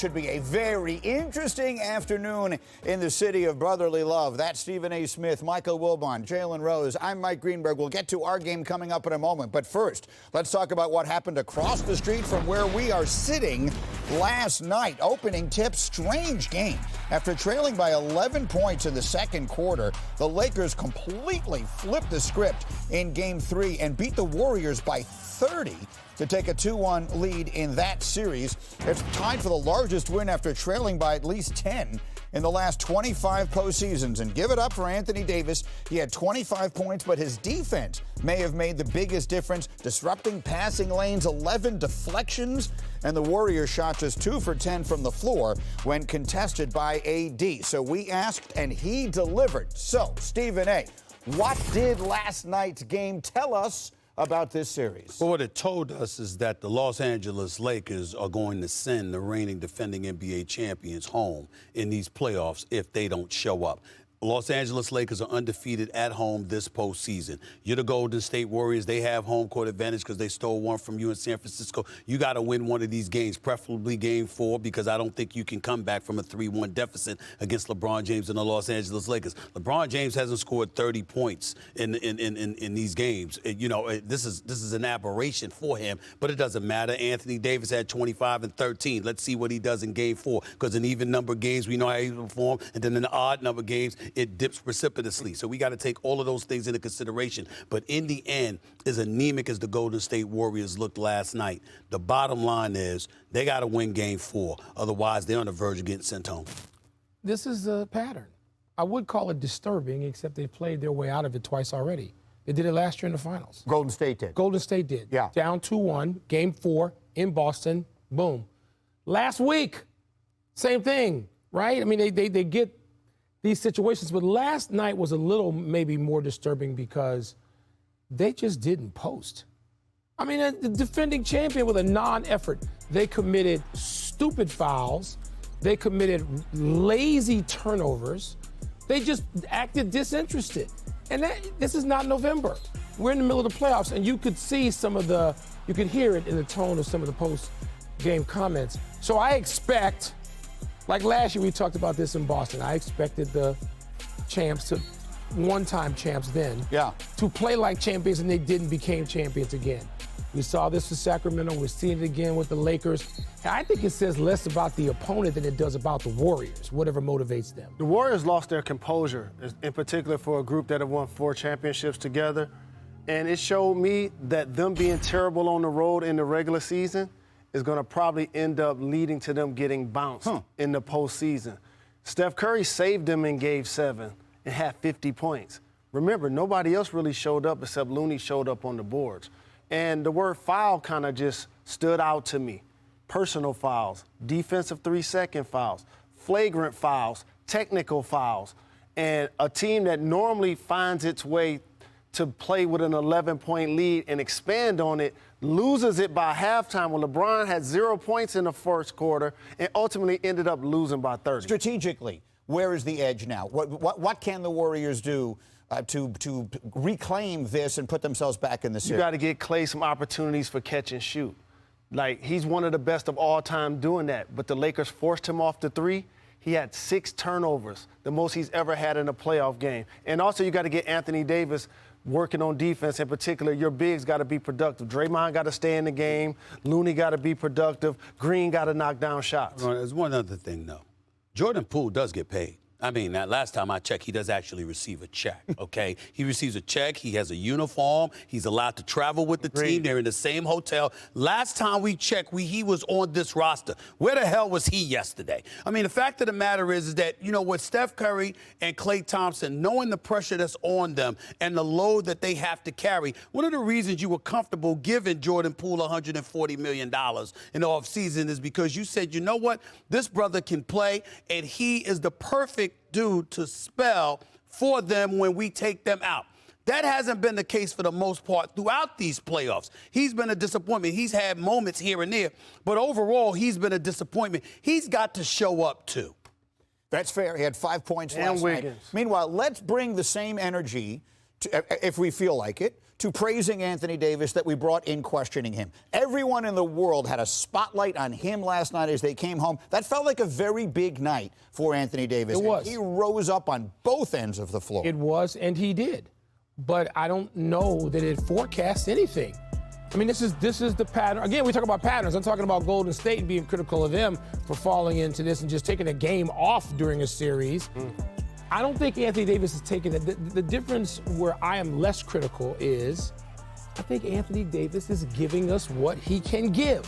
should be a very interesting afternoon in the city of brotherly love. That's Stephen A. Smith, Michael Wilbon, Jalen Rose. I'm Mike Greenberg. We'll get to our game coming up in a moment. But first, let's talk about what happened across the street from where we are sitting last night. Opening tip, strange game. After trailing by 11 points in the second quarter, the Lakers completely flipped the script in Game 3 and beat the Warriors by 30 to take a 2-1 lead in that series. It's tied for the largest win after trailing by at least 10 in the last 25 postseasons. And give it up for Anthony Davis. He had 25 points, but his defense may have made the biggest difference, disrupting passing lanes, 11 deflections, and the Warriors shot just 2 for 10 from the floor when contested by AD. So we asked, and he delivered. So, Stephen A., what did last night's game tell us about this series? Well, what it told us is that the Los Angeles Lakers are going to send the reigning defending NBA champions home in these playoffs if they don't show up. Los Angeles Lakers are undefeated at home this postseason. You're the Golden State Warriors. They have home court advantage because they stole one from you in San Francisco. You got to win one of these games, preferably Game 4, because I don't think you can come back from a 3-1 deficit against LeBron James and the Los Angeles Lakers. LeBron James hasn't scored 30 points in these games. You know, this is an aberration for him, but it doesn't matter. Anthony Davis had 25 and 13. Let's see what he does in Game 4, because in even number games, we know how he perform, and then in the odd number games, it dips precipitously. So we got to take all of those things into consideration. But in the end, as anemic as the Golden State Warriors looked last night, the bottom line is they got to win Game 4. Otherwise, they're on the verge of getting sent home. This is a pattern. I would call it disturbing, except they played their way out of it twice already. They did it last year in the finals. Golden State did. Golden State did. Yeah. Down 2-1, Game 4 in Boston, boom. Last week, same thing, right? I mean, they get these situations, but last night was a little maybe more disturbing because they just didn't post. I mean, the defending champion with a non-effort. They committed stupid fouls. They committed lazy turnovers. They just acted disinterested. And this is not November. We're in the middle of the playoffs, and you could see you could hear it in the tone of some of the post-game comments. So I expect, like last year we talked about this in Boston, I expected the champs, one-time champs then, to play like champions, and they didn't become champions again. We saw this with Sacramento. We're seeing it again with the Lakers. And I think it says less about the opponent than it does about the Warriors, whatever motivates them. The Warriors lost their composure, in particular for a group that have won 4 championships together. And it showed me that them being terrible on the road in the regular season is going to probably end up leading to them getting bounced in the postseason. Steph Curry saved them in Game 7 and had 50 points. Remember, nobody else really showed up except Looney showed up on the boards. And the word foul kind of just stood out to me. Personal fouls, defensive 3-second fouls, flagrant fouls, technical fouls. And a team that normally finds its way to play with an 11-point lead and expand on it loses it by halftime when LeBron had 0 points in the first quarter and ultimately ended up losing by 30. Strategically, where is the edge now? What can the Warriors do to reclaim this and put themselves back in the series? You got to get Klay some opportunities for catch and shoot. Like, he's one of the best of all time doing that, but the Lakers forced him off the 3. He had 6 turnovers, the most he's ever had in a playoff game. And also you got to get Anthony Davis working on defense. In particular, your bigs got to be productive. Draymond got to stay in the game. Looney got to be productive. Green got to knock down shots. Well, there's one other thing, though. Jordan Poole does get paid. I mean, last time I checked, he does actually receive a check, okay? He receives a check. He has a uniform. He's allowed to travel with the team. They're in the same hotel. Last time we checked, he was on this roster. Where the hell was he yesterday? I mean, the fact of the matter is that, you know, with Steph Curry and Klay Thompson, knowing the pressure that's on them and the load that they have to carry, one of the reasons you were comfortable giving Jordan Poole $140 million in the offseason is because you said, you know what, this brother can play, and he is the perfect dude to spell for them when we take them out. That hasn't been the case for the most part throughout these playoffs. He's been a disappointment. He's had moments here and there, but overall, he's been a disappointment. He's got to show up, too. That's fair. He had 5 points last night. Meanwhile, let's bring the same energy, if we feel like it, to praising Anthony Davis that we brought in questioning him. Everyone in the world had a spotlight on him last night as they came home. That felt like a very big night for Anthony Davis. It was. He rose up on both ends of the floor. It was, and he did. But I don't know that it forecasts anything. I mean, this is the pattern. Again, we talk about patterns. I'm talking about Golden State and being critical of them for falling into this and just taking a game off during a series. I don't think Anthony Davis is taking it. The difference where I am less critical is I think Anthony Davis is giving us what he can give.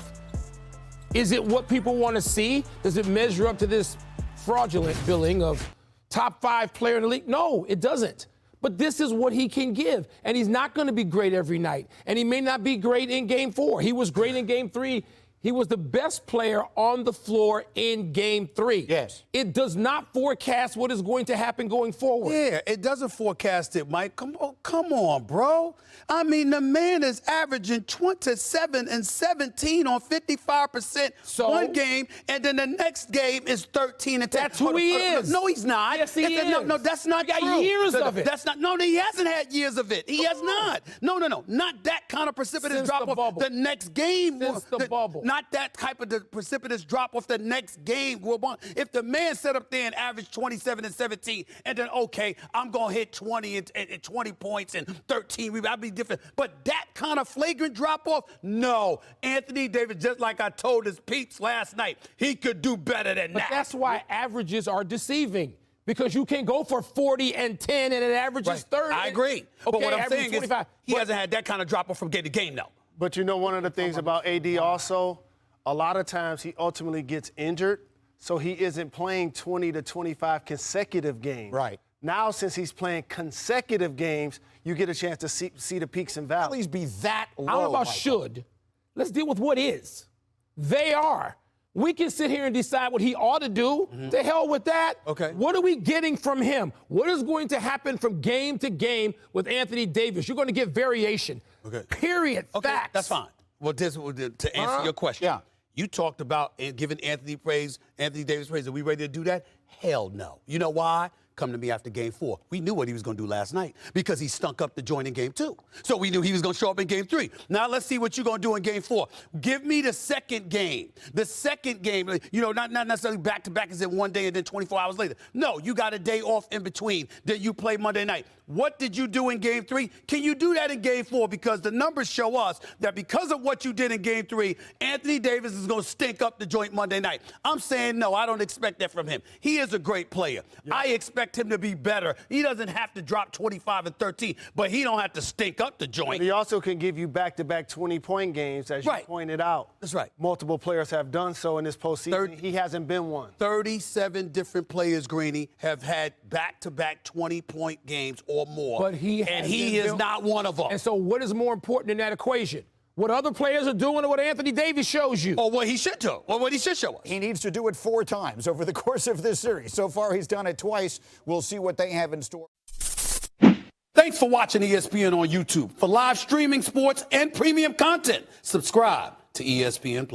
Is it what people want to see? Does it measure up to this fraudulent billing of top 5 player in the league? No, it doesn't. But this is what he can give. And he's not going to be great every night. And he may not be great in Game 4. He was great in Game 3. He was the best player on the floor in Game 3. Yes. It does not forecast what is going to happen going forward. Yeah, it doesn't forecast it, Mike. Come on, bro. I mean, the man is averaging 27 and 17 on 55% one game, and then the next game is 13 and 10. That's who he is. No, he's not. Yes, he is. No, that's not he got true. years of it. That's not. No, he hasn't had years of it. He has not. No. Not that kind of precipitous Since drop the off. bubble. The next game. Since the bubble. Not that type of the precipitous drop off the next game. If the man set up there and averaged 27 and 17, and then, okay, I'm going to hit 20 and 20 points and 13 rebounds, I'd be different. But that kind of flagrant drop off, no. Anthony Davis, just like I told his peeps last night, he could do better than that. But that's why averages are deceiving. Because you can go for 40 and 10 and it averages 30. I agree. Okay, but what I'm saying 25. is he hasn't had that kind of drop off from game to game, though. But you know, one of the things about AD also, a lot of times he ultimately gets injured, so he isn't playing 20 to 25 consecutive games. Right. Now, since he's playing consecutive games, you get a chance to see the peaks and valleys. Please be that low. I don't know about Michael. should. Let's deal with what is. They are. We can sit here and decide what he ought to do. To hell with that. Okay. What are we getting from him? What is going to happen from game to game with Anthony Davis? You're going to get variation. Okay. Period. Okay, Facts. that's fine. Well, to answer your question, Yeah. you talked about giving Anthony Davis praise. Are we ready to do that? Hell no. You know why? Come to me after Game 4. We knew what he was going to do last night because he stunk up the joint in Game 2. So we knew he was going to show up in Game 3. Now let's see what you're going to do in Game 4. Give me the second game. The second game, not necessarily back-to-back as in one day and then 24 hours later. No, you got a day off in between. Then you play Monday night. What did you do in Game 3? Can you do that in Game 4? Because the numbers show us that because of what you did in Game 3, Anthony Davis is going to stink up the joint Monday night. I'm saying no, I don't expect that from him. He is a great player. Yeah. I expect him to be better. He doesn't have to drop 25 and 13, but he don't have to stink up the joint. But he also can give you back-to-back 20-point games, as you pointed out. That's right. Multiple players have done so in this postseason. He hasn't been one. 37 different players, Greeny, have had back-to-back 20-point games or more. But he is not one of them. And so what is more important in that equation? What other players are doing or what Anthony Davis shows you? Or what he should do. Or what he should show us. He needs to do it 4 times over the course of this series. So far, he's done it twice. We'll see what they have in store. Thanks for watching ESPN on YouTube. For live streaming sports and premium content, subscribe to ESPN+.